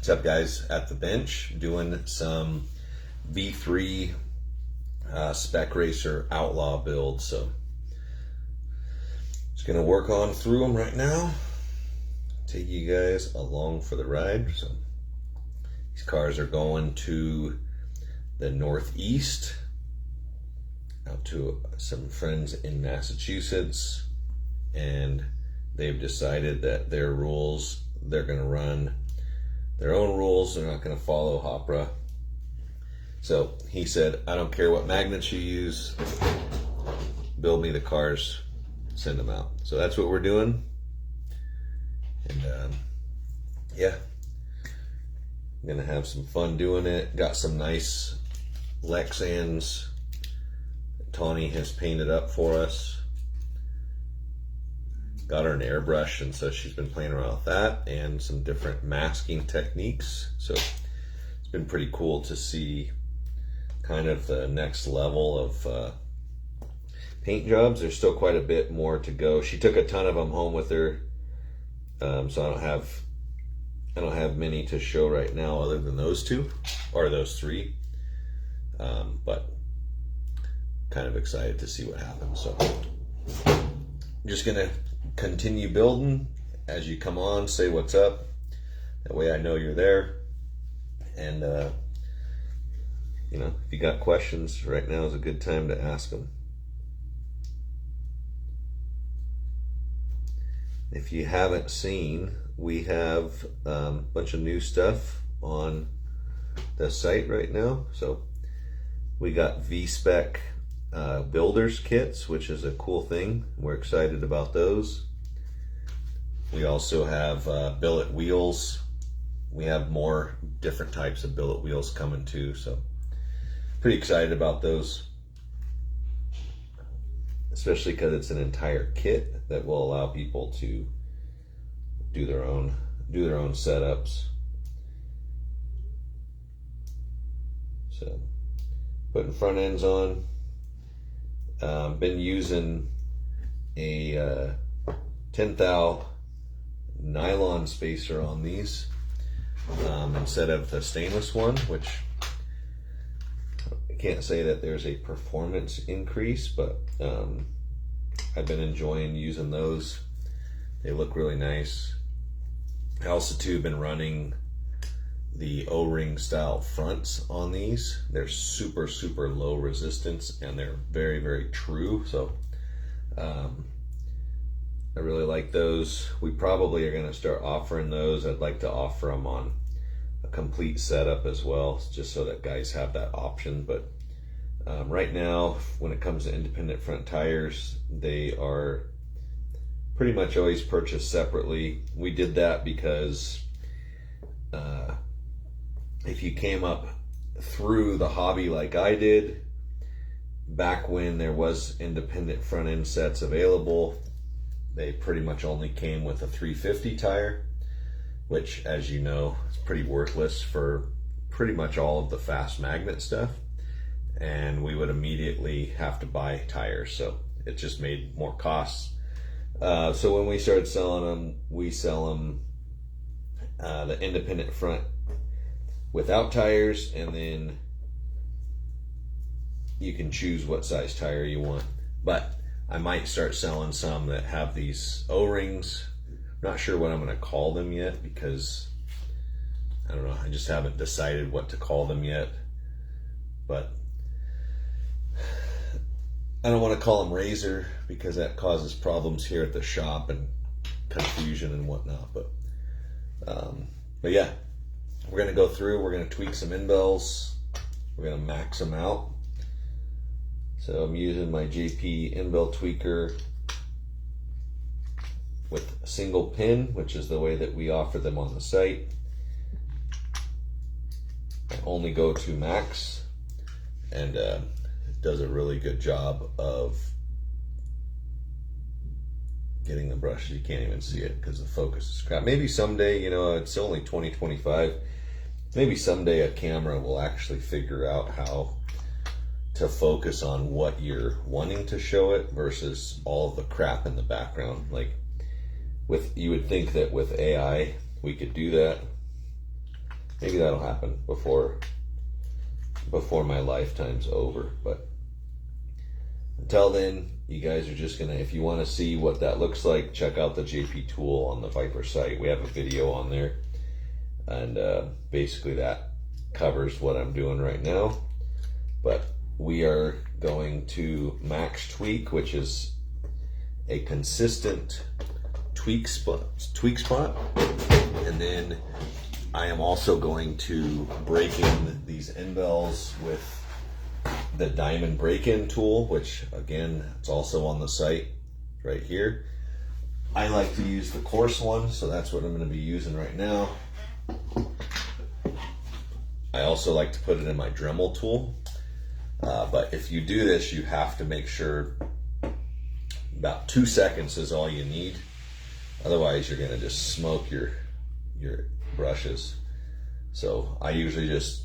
What's up, guys? At the bench doing some V3 SPEC Racer Outlaw builds. So just gonna work on through them right now. Take you guys along for the ride. So these cars are going to the Northeast, out to some friends in Massachusetts, and they've decided that their rules, they're gonna run their own rules. They're not going to follow Hopra. So he said, I don't care what magnets you use, build me the cars, send them out. So that's what we're doing. And yeah, I'm going to have some fun doing it. Got some nice Lexans Tawny has painted up for us. Got her an airbrush, and so she's been playing around with that and some different masking techniques. So it's been pretty cool to see kind of the next level of paint jobs. There's still quite a bit more to go. She took a ton of them home with her, so I don't have many to show right now other than those two or those three. But kind of excited to see what happens. So I'm just gonna continue building. As you come on, say what's up. That way I know you're there. And you know, if you got questions, right now is a good time to ask them. If you haven't seen, we have a bunch of new stuff on the site right now. So we got V-Spec builders kits, which is a cool thing. We're excited about those. We also have billet wheels. We have more different types of billet wheels coming too, so pretty excited about those, especially because it's an entire kit that will allow people to do their own setups. So putting front ends on. Been using a 10 thou nylon spacer on these instead of the stainless one, which I can't say that there's a performance increase, but I've been enjoying using those. They look really nice. I also too been running the O-ring style fronts on these. They're super low resistance and they're very true. So I really like those. We probably are going to start offering those. I'd like to offer them on a complete setup as well, just so that guys have that option. But right now, when it comes to independent front tires, they are pretty much always purchased separately. We did that because if you came up through the hobby like I did, back when there was independent front end sets available, they pretty much only came with a 350 tire, which, as you know, is pretty worthless for pretty much all of the fast magnet stuff. And we would immediately have to buy tires, so it just made more costs. So when we started selling them, we sell them the independent front without tires, and then you can choose what size tire you want. But I might start selling some that have these O-rings. I'm not sure what I'm going to call them yet, because I don't know, I just haven't decided what to call them yet. But I don't want to call them Razor because that causes problems here at the shop and confusion and whatnot. But yeah, we're going to go through, we're going to tweak some in-bells, we're going to max them out. So I'm using my JP in-bell tweaker with a single pin, which is the way that we offer them on the site. I only go to max, and it does a really good job of getting the brush. You can't even see it because the focus is crap. Maybe someday, you know, it's only 2025. Maybe someday a camera will actually figure out how to focus on what you're wanting to show it versus all of the crap in the background. Like, you would think that with AI we could do that, maybe that'll happen before my lifetime's over. But until then, you guys are just gonna, if you want to see what that looks like, check out the JP Tool on the Viper site. We have a video on there, and basically that covers what I'm doing right now. But we are going to max tweak, which is a consistent tweak spot, and then I am also going to break in these end bells with the diamond break-in tool, which again, it's also on the site right here. I like to use the coarse one, so that's what I'm going to be using right now. I also like to put it in my Dremel tool, but if you do this, you have to make sure about 2 seconds is all you need. Otherwise, you're going to just smoke your brushes. So I usually just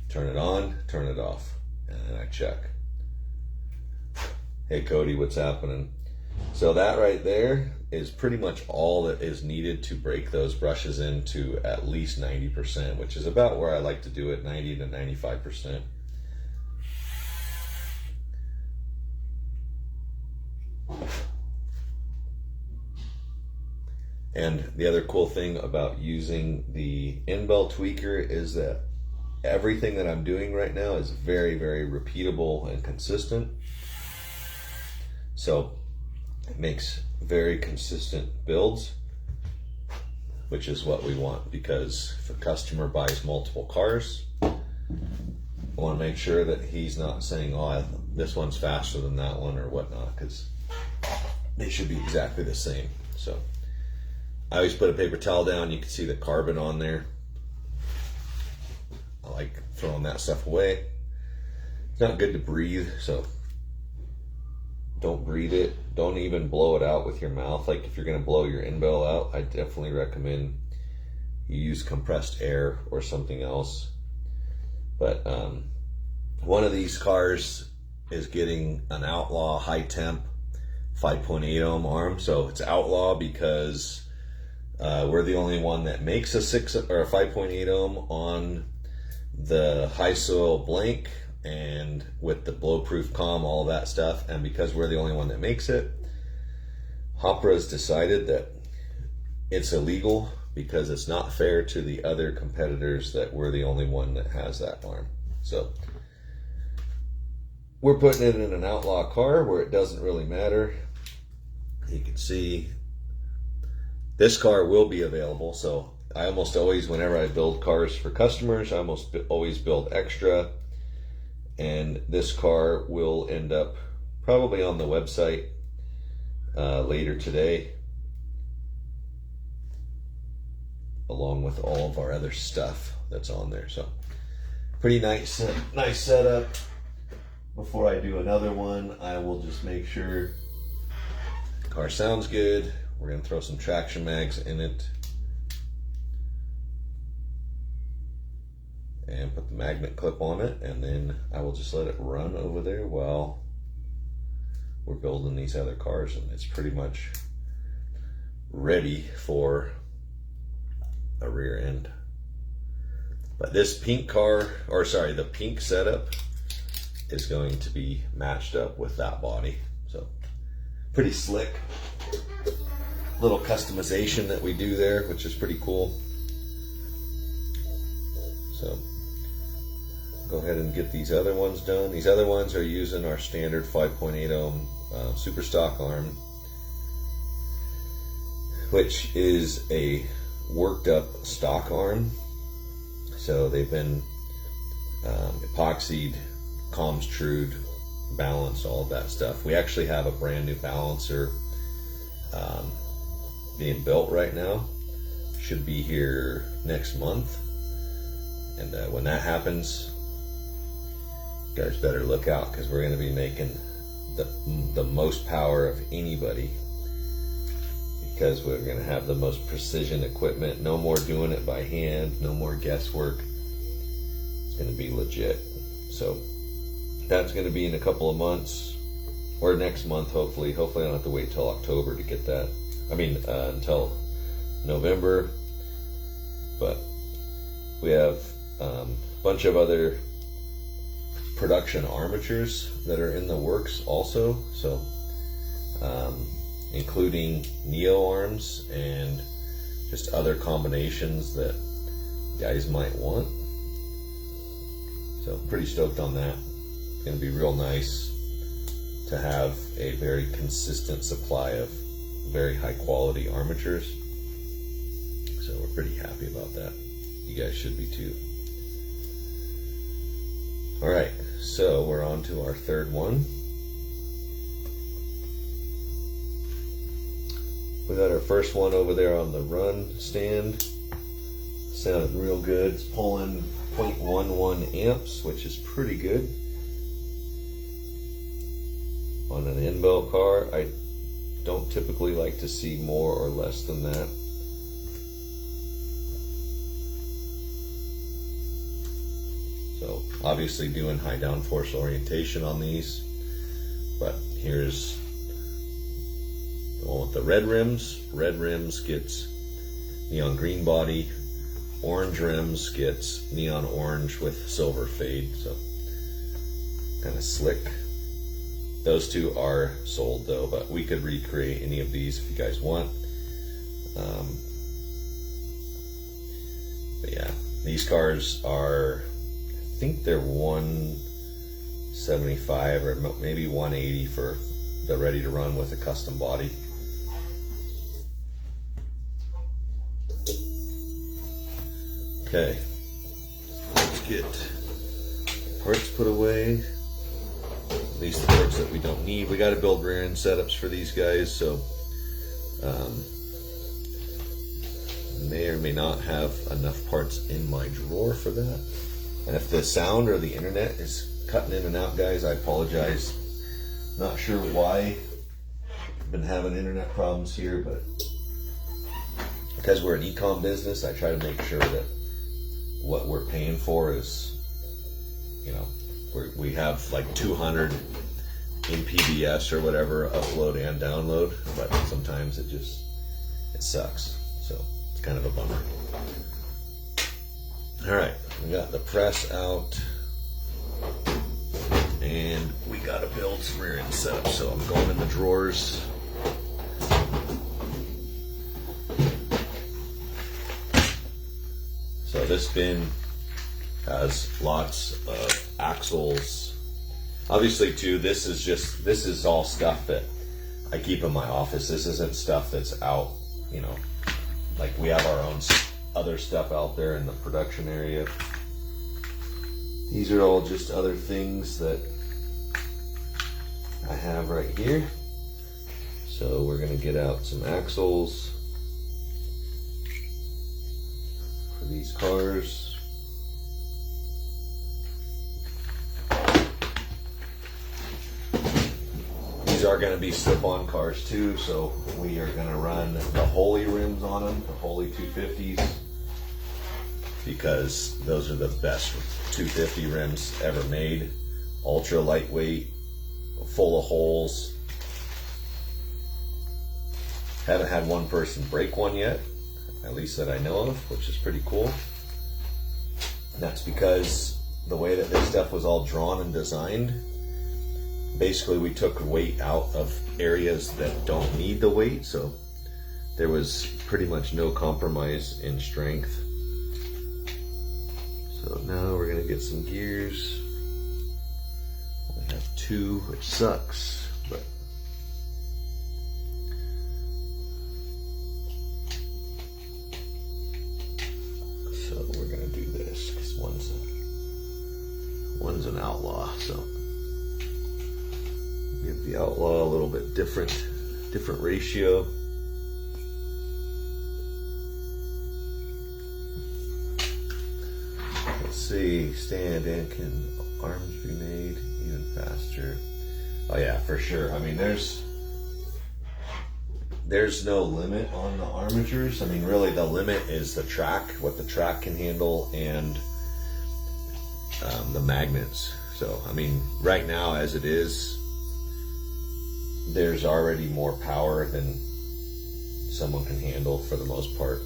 turn it on, turn it off, and then I check. Hey Cody, what's happening? So that right there is pretty much all that is needed to break those brushes into at least 90%, which is about where I like to do it, 90 to 95%. And the other cool thing about using the end bell tweaker is that everything that I'm doing right now is very, very repeatable and consistent. So it makes very consistent builds, which is what we want, because if a customer buys multiple cars, I want to make sure that he's not saying, oh, this one's faster than that one or whatnot, because they should be exactly the same. So I always put a paper towel down. You can see the carbon on there. I like throwing that stuff away. It's not good to breathe, so don't breathe it. Don't even blow it out with your mouth. Like if you're gonna blow your end bell out, I definitely recommend you use compressed air or something else. But one of these cars is getting an Outlaw high temp 5.8 ohm arm. So it's Outlaw because we're the only one that makes a 5.8 ohm on the high soil blank and with the blowproof comm, all of that stuff. And because we're the only one that makes it, Hopra's decided that it's illegal because it's not fair to the other competitors that we're the only one that has that arm. So we're putting it in an Outlaw car where it doesn't really matter. You can see this car will be available. So I almost always, whenever I build cars for customers, I almost always build extra. And this car will end up probably on the website later today, along with all of our other stuff that's on there. So pretty nice setup. Before I do another one, I will just make sure the car sounds good. We're gonna throw some traction mags in it and put the magnet clip on it, and then I will just let it run over there while we're building these other cars, and it's pretty much ready for a rear end. But this pink car, or sorry, the pink setup is going to be matched up with that body. So pretty slick. Little customization that we do there, which is pretty cool. So go ahead and get these other ones done. These other ones are using our standard 5.8 ohm super stock arm, which is a worked up stock arm. So they've been epoxied, comms trued, balanced, all of that stuff. We actually have a brand new balancer being built right now. Should be here next month. And when that happens, you guys better look out, because we're going to be making the most power of anybody, because we're going to have the most precision equipment. No more doing it by hand, no more guesswork. It's going to be legit. So that's going to be in a couple of months, or next month, hopefully. Hopefully I don't have to wait till October to get that. I mean, until November. But We have a bunch of other production armatures that are in the works also, so including neo arms and just other combinations that guys might want. So pretty stoked on that. It's going to be real nice to have a very consistent supply of very high quality armatures. So we're pretty happy about that. You guys should be too. All right, so we're on to our third one. We got our first one over there on the run stand. Sounded real good. It's pulling 0.11 amps, which is pretty good on an in-belt car. I don't typically like to see more or less than that. So obviously doing high downforce orientation on these, but here's the one with the red rims. Red rims gets neon green body. Orange rims gets neon orange with silver fade, so kind of slick. Those two are sold though, but we could recreate any of these if you guys want. But yeah, these cars are, I think they're 175 or maybe 180 for the ready to run with a custom body. Okay, let's get parts put away. At least the parts that we don't need. We got to build rear end setups for these guys, so may or may not have enough parts in my drawer for that. And if the sound or the internet is cutting in and out, guys, I apologize. Not sure why. I've been having internet problems here, but because we're an e-com business, I try to make sure that what we're paying for is, you know, we have like 200 in PBS or whatever, upload and download, but sometimes it sucks. So it's kind of a bummer. All right, we got the press out and we got to build some rear end setup. So I'm going in the drawers. So this bin has lots of axles. Obviously too, this is all stuff that I keep in my office. This isn't stuff that's out, you know, like we have our own other stuff out there in the production area. These are all just other things that I have right here. So we're gonna get out some axles for these cars. These are going to be slip-on cars too, so we are going to run the Holy rims on them, the Holy 250s, because those are the best 250 rims ever made. Ultra lightweight, full of holes. Haven't had one person break one yet, at least that I know of, which is pretty cool. And that's because the way that this stuff was all drawn and designed, basically we took weight out of areas that don't need the weight, so there was pretty much no compromise in strength. So now we're gonna get some gears. We have two, which sucks, but so we're gonna do this because one's an Outlaw, so give the Outlaw a little bit different ratio. Let's see, stand and can arms be made even faster? Oh yeah, for sure. I mean, there's no limit on the armatures. I mean, really the limit is the track, what the track can handle, and the magnets. So, I mean, right now as it is, there's already more power than someone can handle for the most part.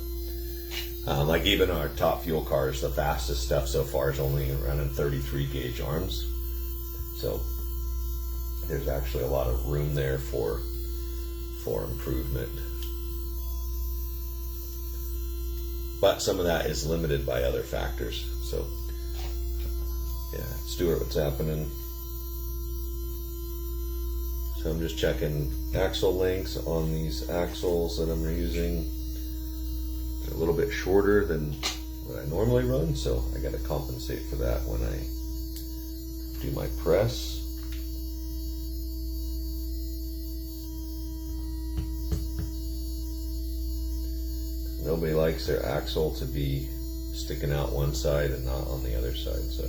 Like even our top fuel cars, the fastest stuff so far is only running 33 gauge arms. So there's actually a lot of room there for improvement. But some of that is limited by other factors. So yeah, Stuart, what's happening? So I'm just checking axle lengths on these axles that I'm using. They're a little bit shorter than what I normally run, so I got to compensate for that when I do my press. Nobody likes their axle to be sticking out one side and not on the other side, so.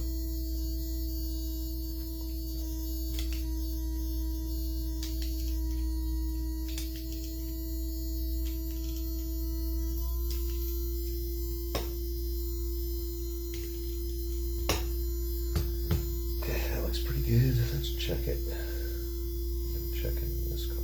Pretty good. Let's check it. I'm checking this car.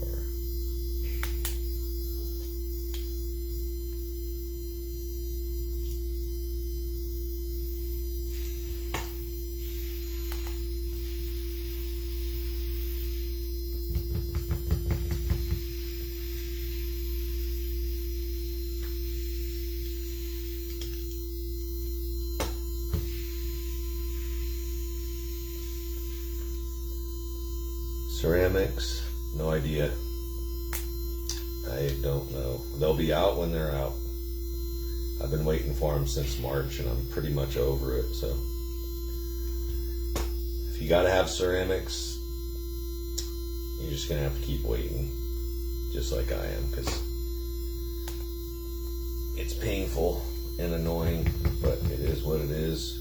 Ceramics, no idea. I don't know. They'll be out when they're out. I've been waiting for them since March and I'm pretty much over it, so. If you gotta have ceramics, you're just gonna have to keep waiting, just like I am, because it's painful and annoying, but it is what it is.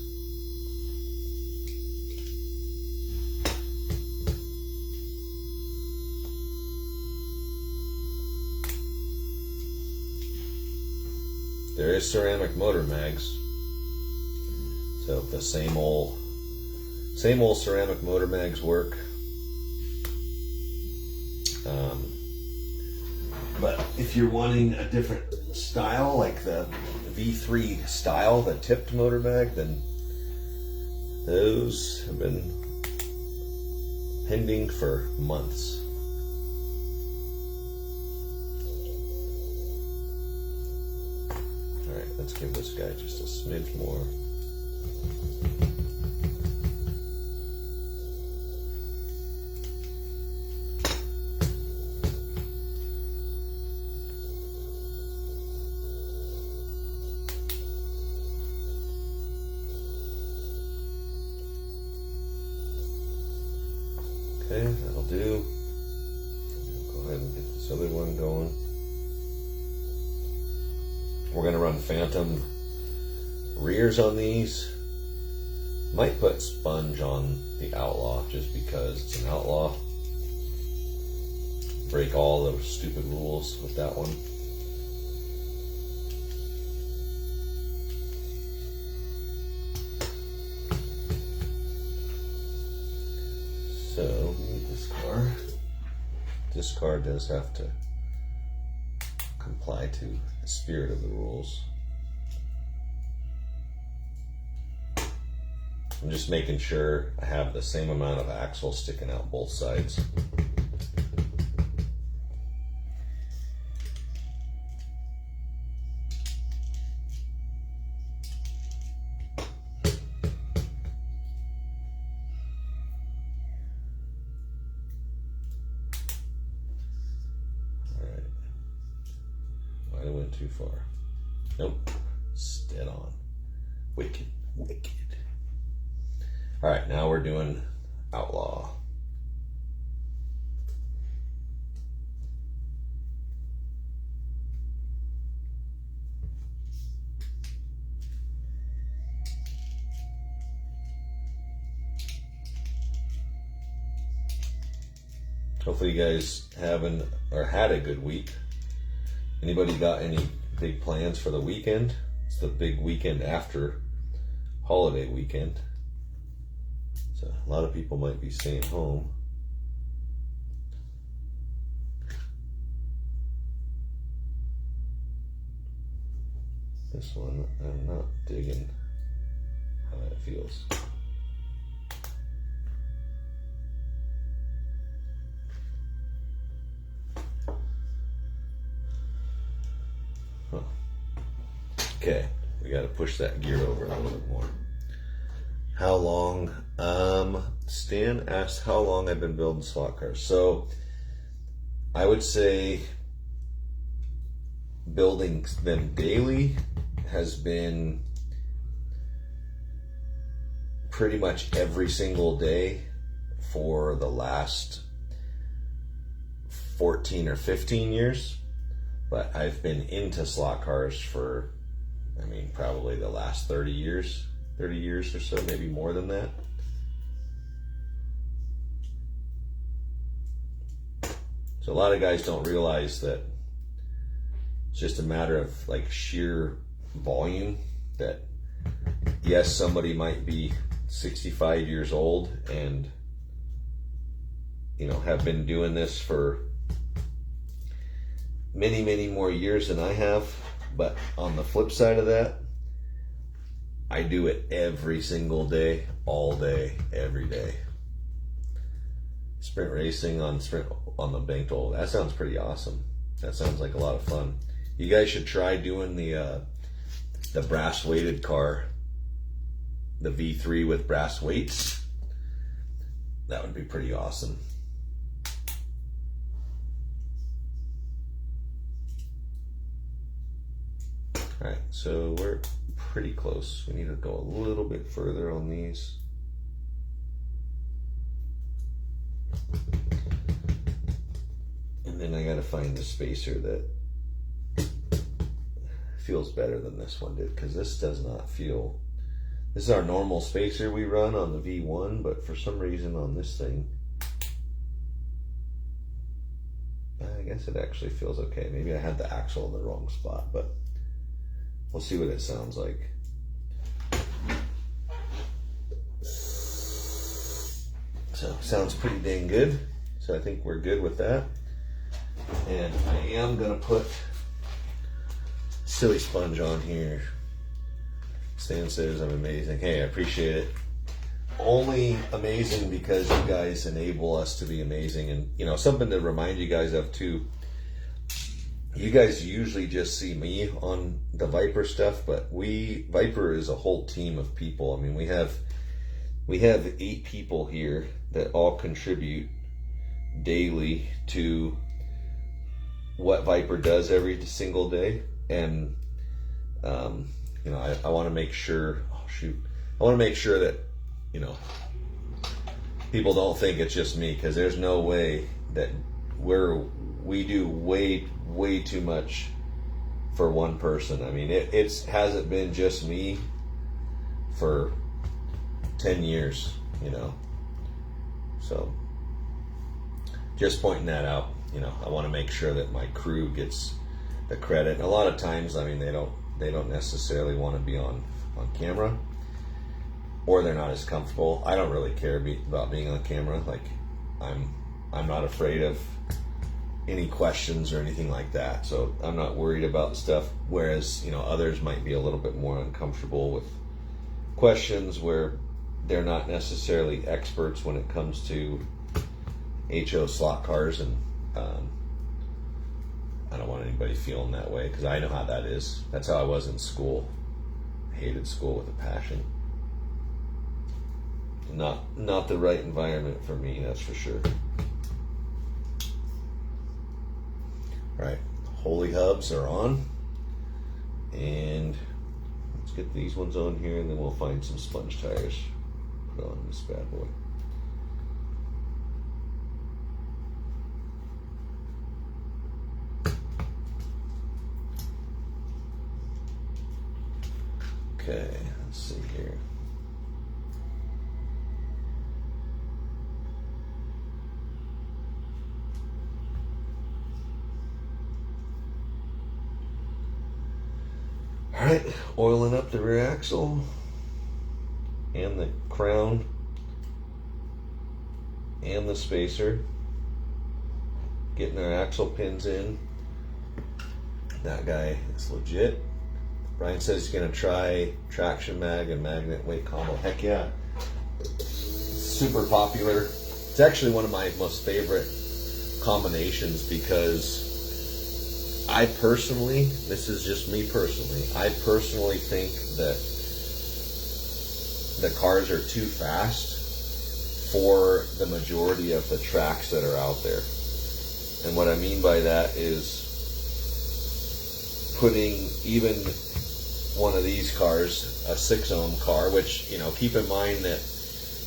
There is ceramic motor mags, so the same old ceramic motor mags work. But if you're wanting a different style, like the V3 style, the tipped motor mag, then those have been pending for months. Let's give this guy just a smidge more. Okay, that'll do. Go ahead and get this other one going. We're going to run phantom rears on these. Might put sponge on the Outlaw just because it's an Outlaw. Break all those stupid rules with that one. So we need this car. This car does have to comply to the spirit of the rules. I'm just making sure I have the same amount of axle sticking out both sides. I went too far. Nope. Dead on. Wicked. Wicked. Alright, now we're doing Outlaw. Hopefully you guys had a good week. Anybody got any big plans for the weekend? It's the big weekend after holiday weekend. So a lot of people might be staying home. This one, I'm not digging how that feels. Huh. Okay, we got to push that gear over a little bit more. How long? Stan asked how long I've been building slot cars. So I would say building them daily has been pretty much every single day for the last 14 or 15 years. But I've been into slot cars for, I mean, probably the last 30 years or so, maybe more than that. So a lot of guys don't realize that it's just a matter of like sheer volume, that yes, somebody might be 65 years old and, you know, have been doing this for many, many more years than I have. But on the flip side of that, I do it every single day, all day, every day. Sprint racing on the banked oval. That sounds pretty awesome. That sounds like a lot of fun. You guys should try doing the brass weighted car, the V3 with brass weights. That would be pretty awesome. All right, so we're pretty close. We need to go a little bit further on these. And then I gotta find the spacer that feels better than this one did, because this does not feel, this is our normal spacer we run on the V1, but for some reason on this thing, I guess it actually feels okay. Maybe I had the axle in the wrong spot, but we'll see what it sounds like. So sounds pretty dang good. So I think we're good with that. And I am gonna put silly sponge on here. Stan says I'm amazing. Hey, I appreciate it. Only amazing because you guys enable us to be amazing. And you know, something to remind you guys of too. You guys usually just see me on the Viper stuff, but Viper is a whole team of people. I mean, we have 8 people here that all contribute daily to what Viper does every single day. And you know, I want to make sure, I want to make sure that, you know, people don't think it's just me, because there's no way that we do way too much for one person. I mean, it hasn't been just me for 10 years, you know. So just pointing that out, you know, I want to make sure that my crew gets the credit. And a lot of times, I mean, they don't necessarily want to be on camera, or they're not as comfortable. I don't really care about being on camera. Like, I'm not afraid of any questions or anything like that, so I'm not worried about stuff. Whereas, you know, others might be a little bit more uncomfortable with questions where they're not necessarily experts when it comes to HO slot cars, and I don't want anybody feeling that way, because I know how that is. That's how I was in school. I hated school with a passion. Not the right environment for me, that's for sure. All right, Holy hubs are on, and let's get these ones on here, and then we'll find some sponge tires. Put on this bad boy. Okay, let's see here. All right, oiling up the rear axle and the crown and the spacer. Getting our axle pins in. That guy is legit. Brian says he's gonna try traction mag and magnet weight combo. Heck yeah. Super popular. It's actually one of my most favorite combinations because I personally, this is just me personally, I personally think that the cars are too fast for the majority of the tracks that are out there. And what I mean by that is putting even one of these cars, a 6-ohm car, which, you know, keep in mind that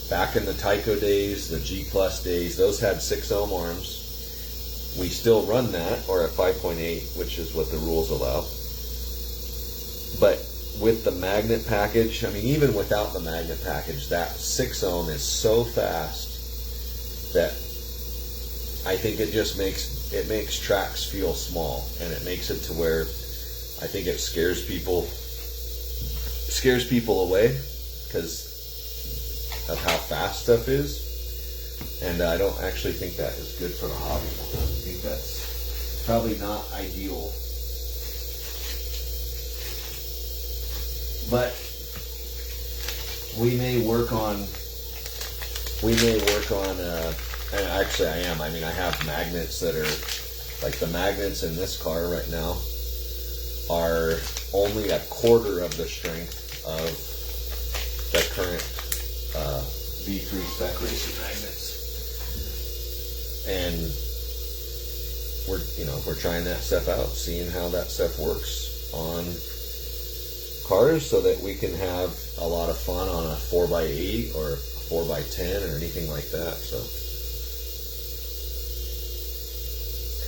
back in the Tyco days, the G Plus days, those had 6-ohm arms. We still run that, or at 5.8, which is what the rules allow. But with the magnet package, I mean, even without the magnet package, that 6-ohm is so fast that I think it just makes tracks feel small, and it makes it to where I think it scares people away because of how fast stuff is. And I don't actually think that is good for the hobby. I think that's probably not ideal. But we may work on, and actually I am. I mean, I have magnets that are, like the magnets in this car right now are only a quarter of the strength of the current V3 SPEC Racer magnets. And we're trying that stuff out, seeing how that stuff works on cars so that we can have a lot of fun on a 4x8 or a 4x10 or anything like that. So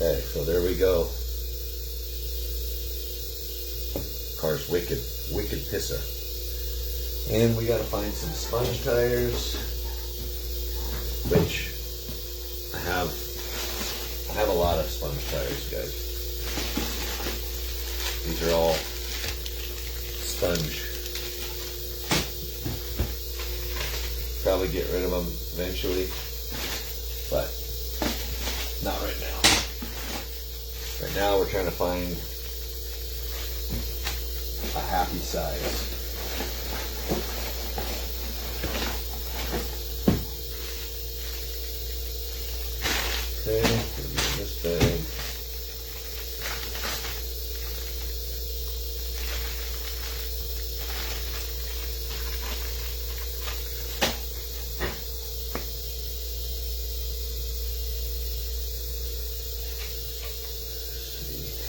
okay, so there we go. Car's wicked pissa. And we gotta find some sponge tires, which I have a lot of sponge tires, guys. These are all sponge. Probably get rid of them eventually, but not right now. Right now we're trying to find a happy size. Okay, put them in this bag.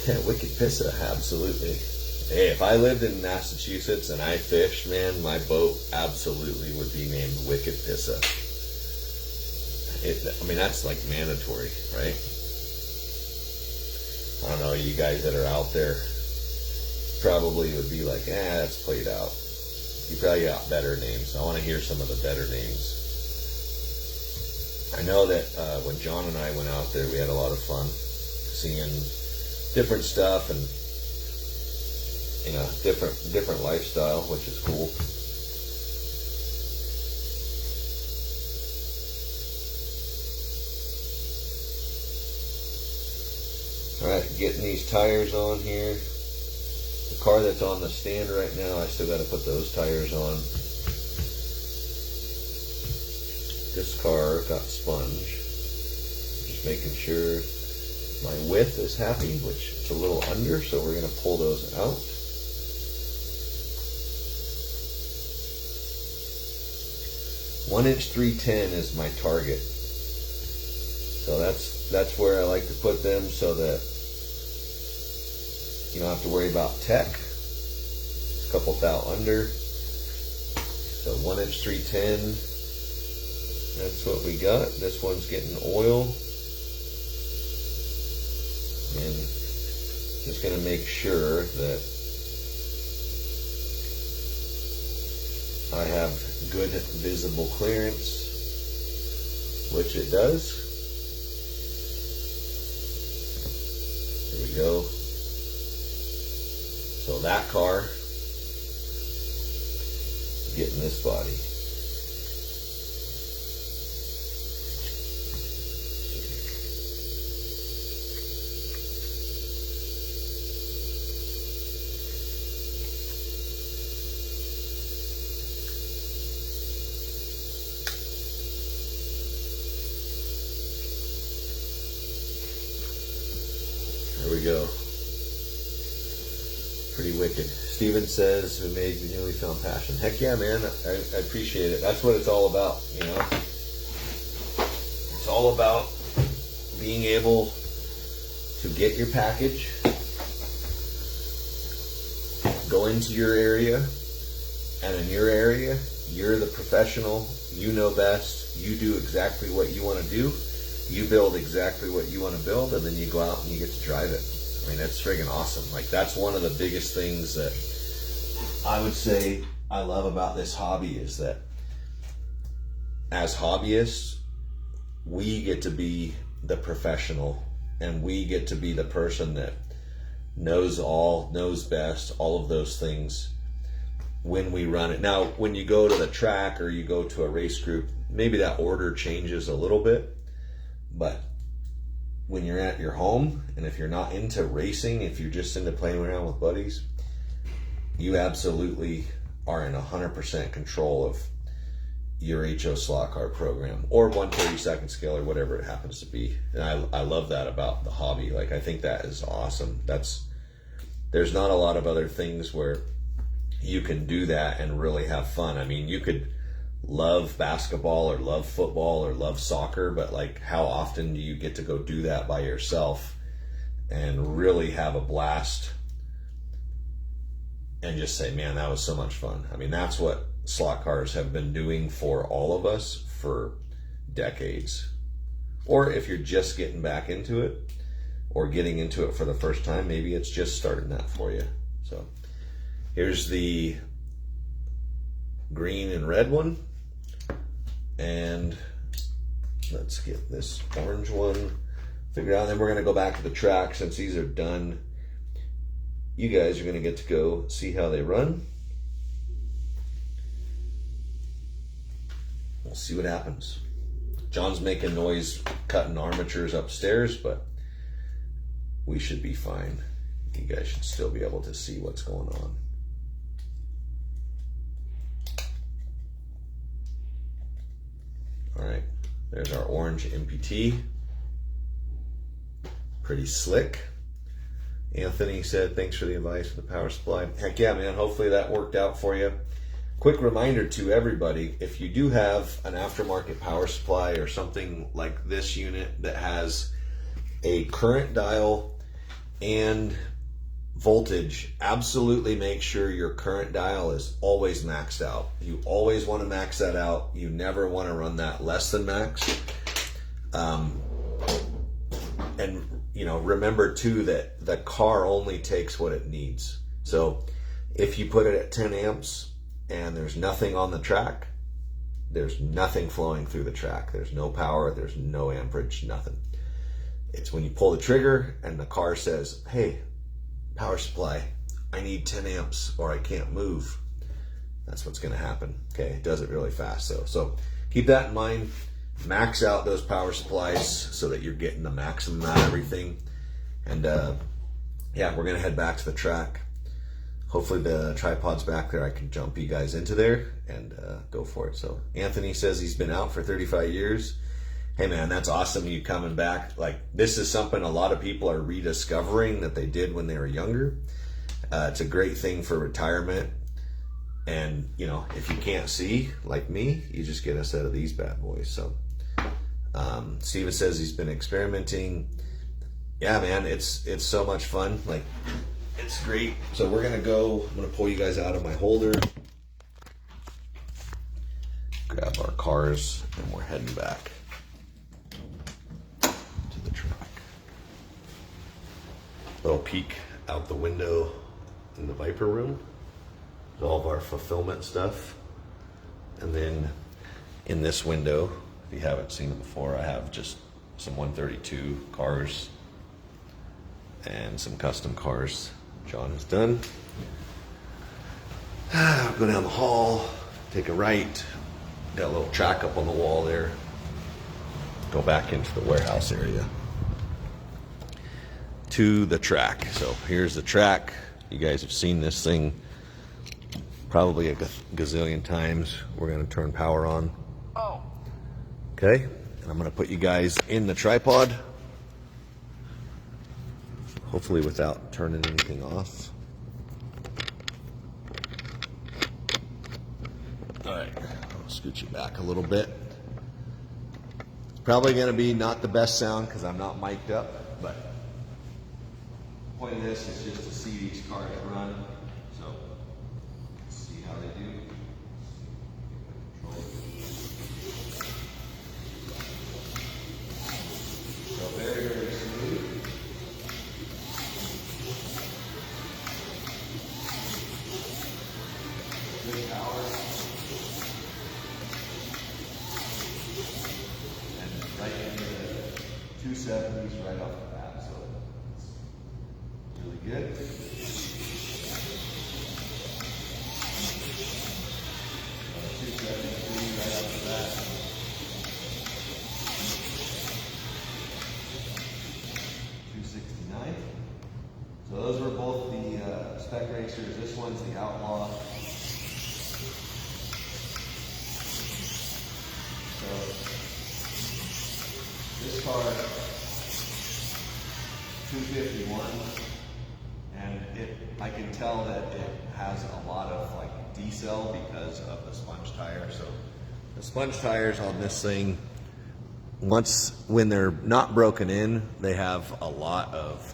Yeah, wicked pissa, absolutely. Hey, if I lived in Massachusetts and I fished, man, my boat absolutely would be named Wicked Pissa. I mean, that's like mandatory, right? I don't know, you guys that are out there probably would be like, that's played out. You probably got better names. I want to hear some of the better names. I know that when John and I went out there, we had a lot of fun seeing different stuff and, you know, different lifestyle, which is cool. Alright, getting these tires on here. The car that's on the stand right now, I still got to put those tires on. This car got sponge. Just making sure my width is happy, which it's a little under, so we're going to pull those out. One inch 310 is my target. So that's where I like to put them so that you don't have to worry about tech. It's a couple thou under. So 1 inch 310. That's what we got. This one's getting oil. And just going to make sure that I have good visible clearance, which it does. There we go. So that car getting this body. we go. Pretty wicked. Steven says, "We made the newly found passion." Heck yeah, man. I appreciate it. That's what it's all about, you know. It's all about being able to get your package, go into your area, and in your area, you're the professional. You know best. You do exactly what you want to do. You build exactly what you want to build, and then you go out and you get to drive it. I mean, that's friggin' awesome. Like, that's one of the biggest things that I would say I love about this hobby is that as hobbyists, we get to be the professional, and we get to be the person that knows best, all of those things when we run it. Now, when you go to the track or you go to a race group, maybe that order changes a little bit, but when you're at your home, and if you're not into racing, if you're just into playing around with buddies, you absolutely are in 100% control of your HO slot car program or 1/32 scale or whatever it happens to be. And I love that about the hobby. Like, I think that is awesome. There's not a lot of other things where you can do that and really have fun. I mean, you could love basketball or love football or love soccer, but like, how often do you get to go do that by yourself and really have a blast and just say, man, that was so much fun? I mean, that's what slot cars have been doing for all of us for decades. Or if you're just getting back into it or getting into it for the first time, maybe it's just starting that for you. So here's the green and red one. And let's get this orange one figured out. And then we're going to go back to the track. Since these are done, you guys are going to get to go see how they run. We'll see what happens. John's making noise cutting armatures upstairs, but we should be fine. You guys should still be able to see what's going on. All right, there's our orange MPT. Pretty slick. Anthony said, thanks for the advice for the power supply. Heck yeah, man. Hopefully that worked out for you. Quick reminder to everybody, if you do have an aftermarket power supply or something like this unit that has a current dial and voltage, absolutely make sure your current dial is always maxed out. You always want to max that out. You never want to run that less than max. And you know, remember too that the car only takes what it needs. So if you put it at 10 amps and there's nothing on the track, there's nothing flowing through the track. There's no power, there's no amperage, nothing. It's when you pull the trigger and the car says, hey, power supply, I need 10 amps or I can't move. That's what's going to happen. Okay, it does it really fast. So keep that in mind. Max out those power supplies so that you're getting the maximum out of everything. And yeah, we're going to head back to the track. Hopefully the tripod's back there. I can jump you guys into there and go for it. So Anthony says he's been out for 35 years. Hey man, that's awesome, you coming back. Like, this is something a lot of people are rediscovering that they did when they were younger. It's a great thing for retirement. And you know, if you can't see like me, you just get a set of these bad boys. So Steven says he's been experimenting. Yeah man, it's so much fun. Like, it's great. So we're gonna go, I'm gonna pull you guys out of my holder, grab our cars, and we're heading back to the track. Little peek out the window in the Viper room. All of our fulfillment stuff. And then in this window, if you haven't seen it before, I have just some 132 cars and some custom cars John has done. Go down the hall, take a right, got a little track up on the wall there, go back into the warehouse area to the track. So here's the track. You guys have seen this thing probably a gazillion times. We're gonna turn power on. Okay, and I'm gonna put you guys in the tripod. hopefully without turning anything off. All right, I'll scoot you back a little bit. It's probably going to be not the best sound because I'm not mic'd up, but the point of this is just to see these cars run. So let's see how they do. So very, very smooth. Good power. And right into the 270s right off the bat, so it's really good. 273 right off the bat. 269. So those were both the spec racers. This one's the Outlaw. So this car, 251, and I can tell that it has a lot of like decel because of the sponge tire. So the sponge tires on this thing, when they're not broken in, they have a lot of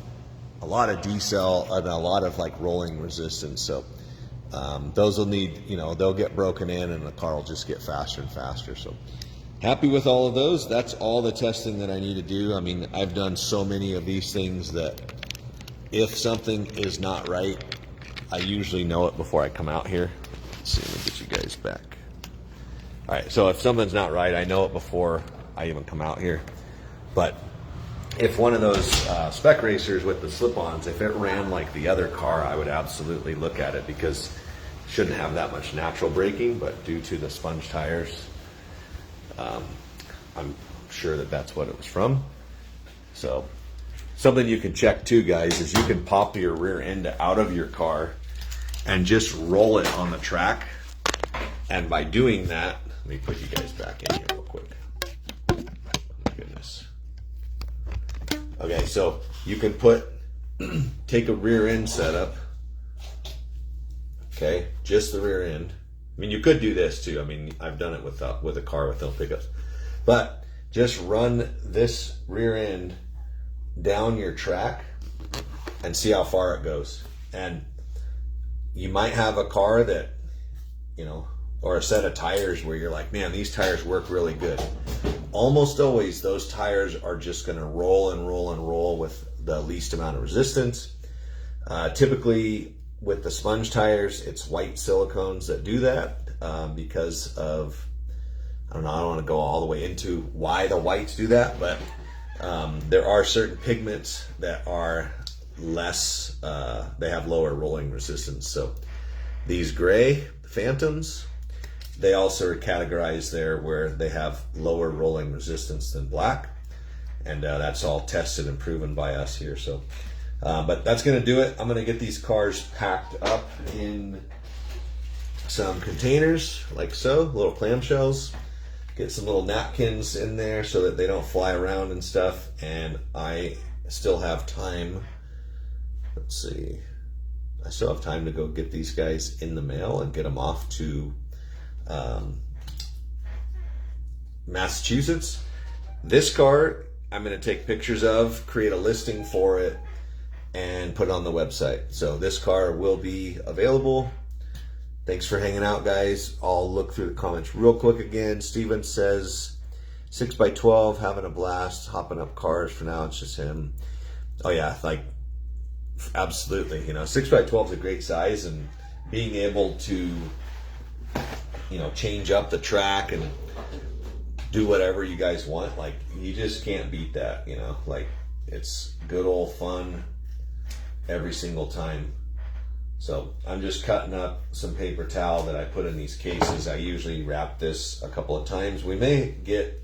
decel and a lot of like rolling resistance. So those will need, they'll get broken in and the car will just get faster and faster. So happy with all of those. That's all the testing that I need to do. I mean, I've done so many of these things that if something is not right, I usually know it before I come out here. Let's see, let me get you guys back. All right, so if something's not right, I know it before I even come out here. But if one of those spec racers with the slip-ons, if it ran like the other car, I would absolutely look at it because it shouldn't have that much natural braking, but due to the sponge tires, I'm sure that that's what it was from. So something you can check too, guys, is you can pop your rear end out of your car and just roll it on the track. And by doing that, let me put you guys back in here real quick. Oh my goodness. Okay, so you can take a rear end setup. Okay, just the rear end. I mean, you could do this too. I mean, I've done it with a car with no pickups. But just run this rear end down your track and see how far it goes. And you might have a car that, or a set of tires where you're like, man, these tires work really good. Almost always those tires are just going to roll and roll and roll with the least amount of resistance. Typically with the sponge tires, it's white silicones that do that because of, I don't want to go all the way into why the whites do that, but there are certain pigments that are less, they have lower rolling resistance. So these gray Phantoms, they also are categorized there where they have lower rolling resistance than black. And that's all tested and proven by us here. So, but that's going to do it. I'm going to get these cars packed up in some containers like so, little clamshells. Get some little napkins in there so that they don't fly around and stuff. And I still have time. Let's see. I still have time to go get these guys in the mail and get them off to Massachusetts. This car, I'm going to take pictures of, create a listing for it, and put it on the website. So this car will be available. Thanks for hanging out, guys. I'll look through the comments real quick again. Steven says, 6x12, having a blast, hopping up cars. For now, it's just him. Oh yeah, like, absolutely. 6x12 is a great size, and being able to, change up the track and do whatever you guys want, like, you just can't beat that, like, it's good old fun every single time. So I'm just cutting up some paper towel that I put in these cases. I usually wrap this a couple of times. We may get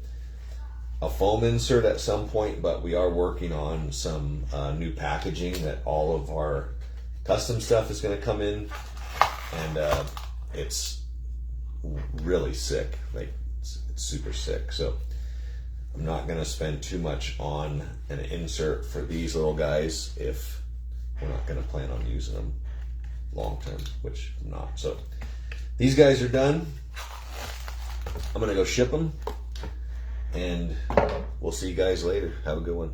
a foam insert at some point, but we are working on some new packaging that all of our custom stuff is going to come in, and it's really sick, like it's super sick. So I'm not going to spend too much on an insert for these little guys if we're not going to plan on using them long term, which I'm not. So these guys are done. I'm going to go ship them, and we'll see you guys later. Have a good one.